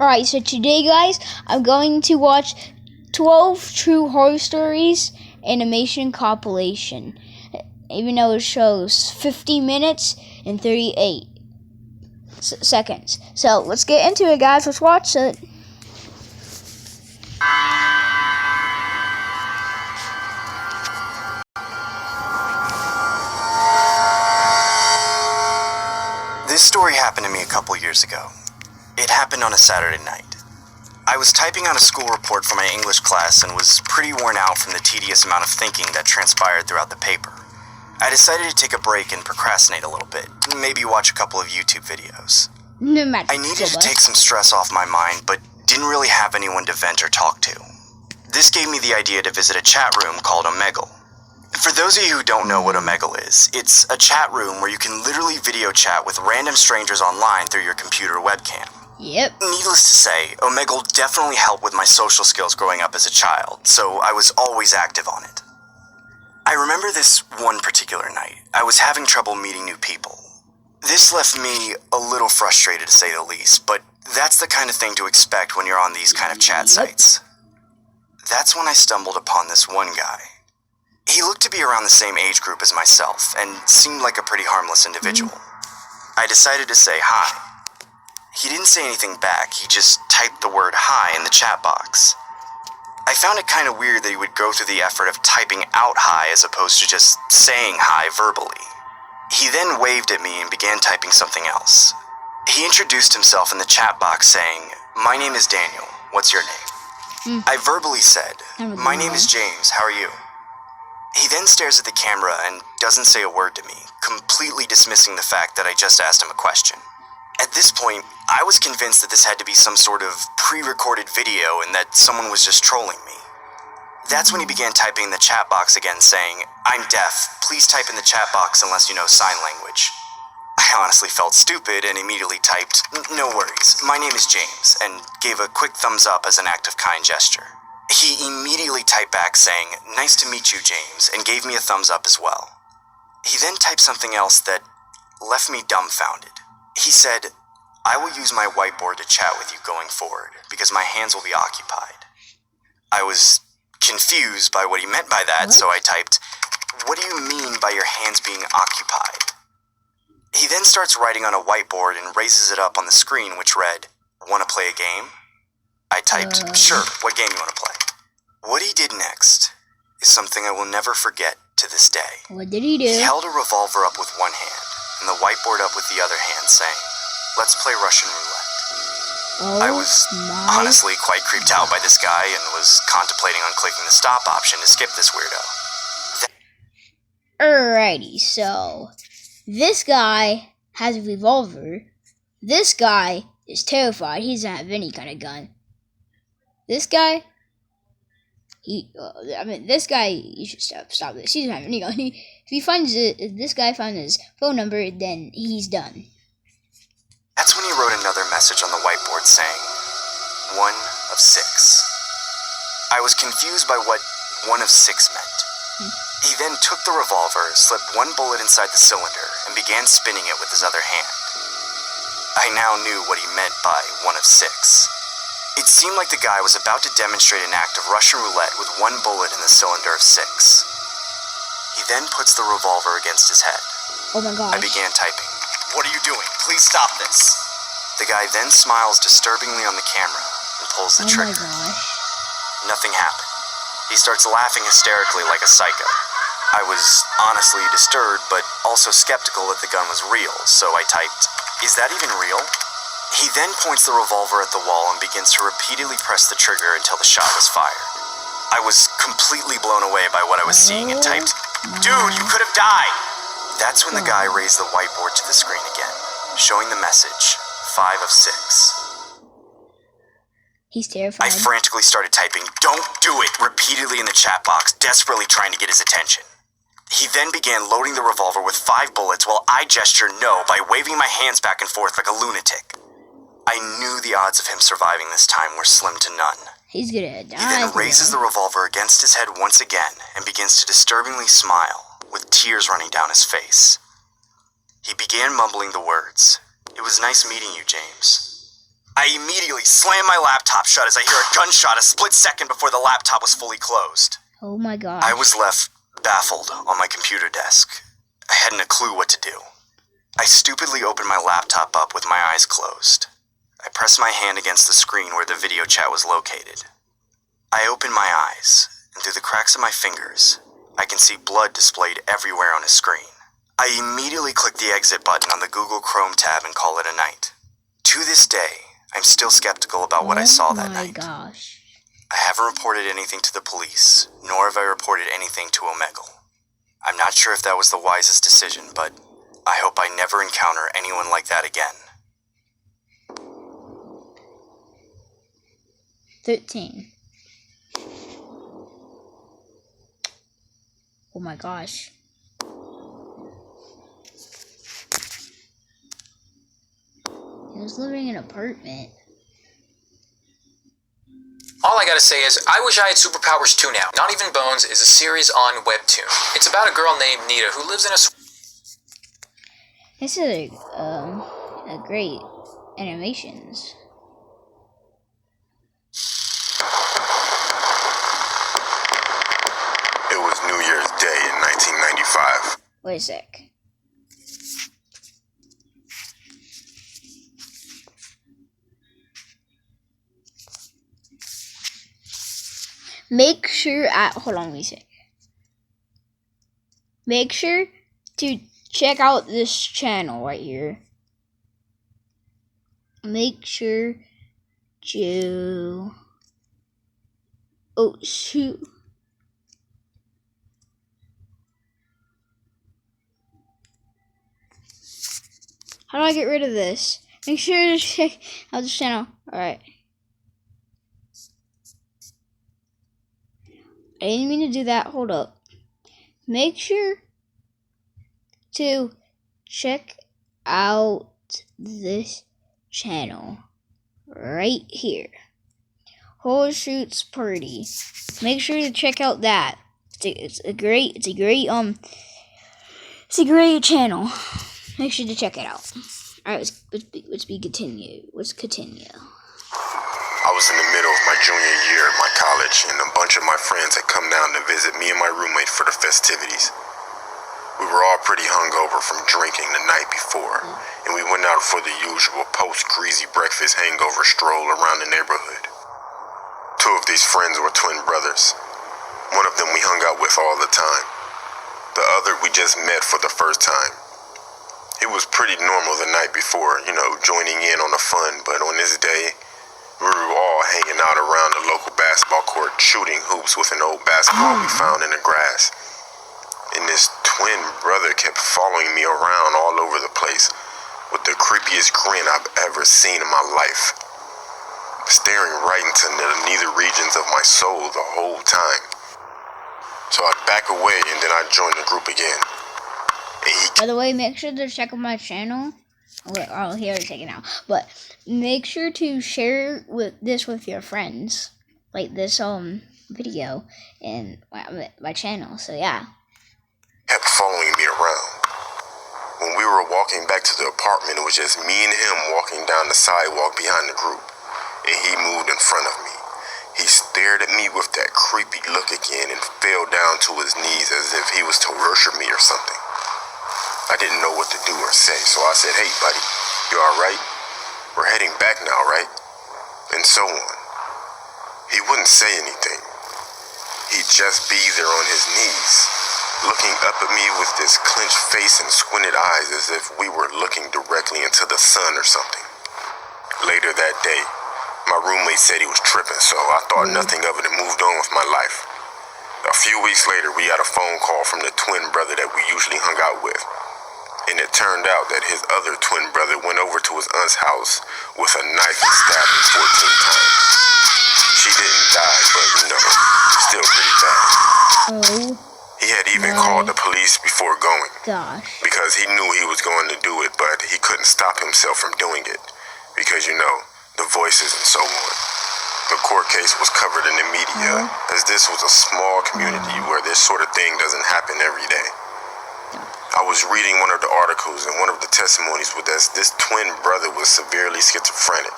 Alright, so today, guys, I'm going to watch 12 True Horror Stories animation compilation. Even though it shows 50 minutes and 38 seconds. So, let's get into it, guys. Let's watch it. This story happened to me a couple years ago. It happened on a Saturday night. I was typing out a school report for my English class and was pretty worn out from the tedious amount of thinking that transpired throughout the paper. I decided to take a break and procrastinate a little bit, maybe watch a couple of YouTube videos. I needed to take some stress off my mind, but didn't really have anyone to vent or talk to. This gave me the idea to visit a chat room called Omegle. For those of you who don't know what Omegle is, it's a chat room where you can literally video chat with random strangers online through your computer webcam. Yep. Needless to say, Omegle definitely helped with my social skills growing up as a child, so I was always active on it. I remember this one particular night. I was having trouble meeting new people. This left me a little frustrated, to say the least, but that's the kind of thing to expect when you're on these kind of chat sites. That's when I stumbled upon this one guy. He looked to be around the same age group as myself, and seemed like a pretty harmless individual. I decided to say hi. He didn't say anything back, he just typed the word hi in the chat box. I found it kind of weird that he would go through the effort of typing out hi as opposed to just saying hi verbally. He then waved at me and began typing something else. He introduced himself in the chat box saying, "My name is Daniel, what's your name?" I verbally said, "My name is James, how are you?" He then stares at the camera and doesn't say a word to me, completely dismissing the fact that I just asked him a question. At this point, I was convinced that this had to be some sort of pre-recorded video and that someone was just trolling me. That's when he began typing in the chat box again saying, "I'm deaf, please type in the chat box unless you know sign language." I honestly felt stupid and immediately typed, "No worries, my name is James," and gave a quick thumbs up as an act of kind gesture. He immediately typed back saying, "Nice to meet you, James," and gave me a thumbs up as well. He then typed something else that left me dumbfounded. He said, "I will use my whiteboard to chat with you going forward, because my hands will be occupied." I was confused by what he meant by that, so I typed, "What do you mean by your hands being occupied?" He then starts writing on a whiteboard and raises it up on the screen, which read, "Want to play a game?" I typed, "Sure, what game you want to play?" What he did next is something I will never forget to this day. What did he do? He held a revolver up with one hand and the whiteboard up with the other hand, saying, "Let's play Russian roulette." I was honestly quite creeped out by this guy and was contemplating on clicking the stop option to skip this weirdo. Alrighty, so this guy has a revolver. This guy is terrified. He doesn't have any kind of gun. This guy, this guy, you should stop this. He doesn't have any gun. If this guy finds his phone number, then he's done. That's when he wrote another message on the whiteboard saying, "1 of 6. I was confused by what 1 of 6 meant. He then took the revolver, slipped one bullet inside the cylinder, and began spinning it with his other hand. I now knew what he meant by 1 of 6. It seemed like the guy was about to demonstrate an act of Russian roulette with one bullet in the cylinder of 6. He then puts the revolver against his head. Oh my gosh. I began typing, "What are you doing? Please stop this." The guy then smiles disturbingly on the camera and pulls the trigger. Oh my gosh. Nothing happened. He starts laughing hysterically like a psycho. I was honestly disturbed, but also skeptical that the gun was real, so I typed, "Is that even real?" He then points the revolver at the wall and begins to repeatedly press the trigger until the shot was fired. I was completely blown away by what I was seeing and typed, "Dude, you could have died!" That's when the guy raised the whiteboard to the screen again, showing the message, 5 of 6. He's terrified. I frantically started typing, "Don't do it," repeatedly in the chat box, desperately trying to get his attention. He then began loading the revolver with 5 bullets while I gestured no by waving my hands back and forth like a lunatic. I knew the odds of him surviving this time were slim to none. He's gonna die. He then raises the revolver against his head once again and begins to disturbingly smile, with tears running down his face. He began mumbling the words, "It was nice meeting you, James." I immediately slammed my laptop shut as I hear a gunshot a split second before the laptop was fully closed. Oh my gosh. I was left baffled on my computer desk. I hadn't a clue what to do. I stupidly opened my laptop up with my eyes closed. I pressed my hand against the screen where the video chat was located. I opened my eyes, and through the cracks of my fingers, I can see blood displayed everywhere on the screen. I immediately clicked the exit button on the Google Chrome tab and call it a night. To this day, I'm still skeptical about what I saw that night. Oh my gosh. I haven't reported anything to the police, nor have I reported anything to Omegle. I'm not sure if that was the wisest decision, but I hope I never encounter anyone like that again. 13. Oh my gosh. He was living in an apartment. All I gotta say is, I wish I had superpowers too now. Not Even Bones is a series on Webtoon. It's about a girl named Nita who lives in a... This is a great animations. It was New Year's Day in 1995. Wait a sec. Make sure hold on, wait a sec. Make sure to check out this channel right here. Make sure to... Oh, shoot. How do I get rid of this? Make sure to check out this channel. Alright. I didn't mean to do that. Hold up. Make sure to check out this channel right here. Horror Shoots Party. Make sure to check out that. It's a great channel. Make sure to check it out. Alright, let's continue. Let's continue. I was in the middle of my junior year at my college, and a bunch of my friends had come down to visit me and my roommate for the festivities. We were all pretty hungover from drinking the night before, and we went out for the usual post-greasy breakfast hangover stroll around the neighborhood. Two of these friends were twin brothers. One of them we hung out with all the time. The other we just met for the first time. It was pretty normal the night before, joining in on the fun, but on this day, we were all hanging out around the local basketball court, shooting hoops with an old basketball we found in the grass. And this twin brother kept following me around all over the place with the creepiest grin I've ever seen in my life, staring right into the nether regions of my soul the whole time. So I back away and then I joined the group again. By the way, make sure to check out my channel. Oh, he already taken it out. But make sure to share this with your friends, like this video and my channel. So yeah. Kept following me around. When we were walking back to the apartment, it was just me and him walking down the sidewalk behind the group, and he moved in front of me. He stared at me with that creepy look again and fell down to his knees as if he was to worship me or something. I didn't know what to do or say, so I said, "Hey, buddy, you alright? We're heading back now, right?" And so on. He wouldn't say anything. He'd just be there on his knees, looking up at me with this clenched face and squinted eyes as if we were looking directly into the sun or something. Later that day, my roommate said he was tripping, so I thought nothing of it and moved on with my life. A few weeks later, we got a phone call from the twin brother that we usually hung out with. And it turned out that his other twin brother went over to his aunt's house with a knife and stabbed her 14 times. She didn't die, but still pretty bad. Oh. He had even called the police before going. Gosh. Because he knew he was going to do it, but he couldn't stop himself from doing it. Because, the voices and so on. The court case was covered in the media, as this was a small community where this sort of thing doesn't happen every day. I was reading one of the articles, and one of the testimonies was that this twin brother was severely schizophrenic,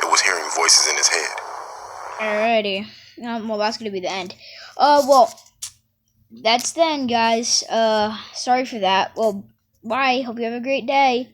and was hearing voices in his head. Alrighty. Well, that's gonna be the end. Well, that's the end, guys. Sorry for that. Well, bye. Hope you have a great day.